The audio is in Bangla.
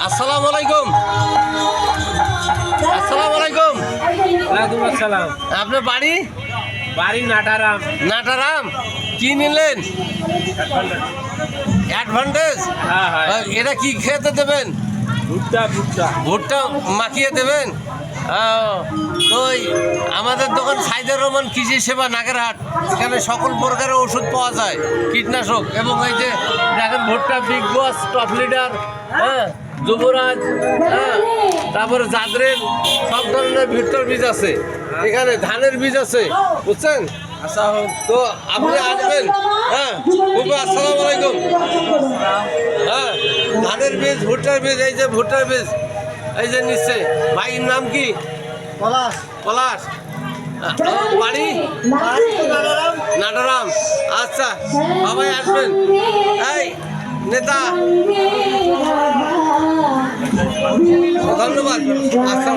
আসসালামু আলাইকুম। আসসালামু আলাইকুম। ওয়ালাইকুম আসসালাম। আপনার বাড়ি? বাড়ি নাটারাম। নাটারাম। কি নিলেন? অ্যাডভান্টেজ। হ্যাঁ হ্যাঁ। এটা কি খেতে দেবেন? ভুট্টা ভুট্টা। ভুট্টা মাখিয়ে দেবেন। তো আমাদের দোকান সাইদুর রহমান কৃষি সেবা নাগেরহাট, এখানে সকল প্রকারের ওষুধ পাওয়া যায়, কীটনাশক। এবং এই যে দেখেন ভুট্টা, বিগ বস, টপ লিডার, হ্যাঁ, যুবরাজ, হ্যাঁ, তারপরে জাদরেল, সব ধরনের ভুট্টার বীজ আছে এখানে, ধানের বীজ আছে, বুঝছেন? আচ্ছা হোক। তো আপনি আসবেন। হ্যাঁ, আসসালামু আলাইকুম। হ্যাঁ, ধানের বীজ, ভুট্টার বীজ, এই যে ভুট্টার বীজ, এই যে নিচ্ছে। ভাইয়ের নাম কি? পলাশ। পলাশ। বাড়ি? নাটারাম। আচ্ছা, বাবাই আসবেন। এই নেতা, ধন্যবাদ। আচ্ছা।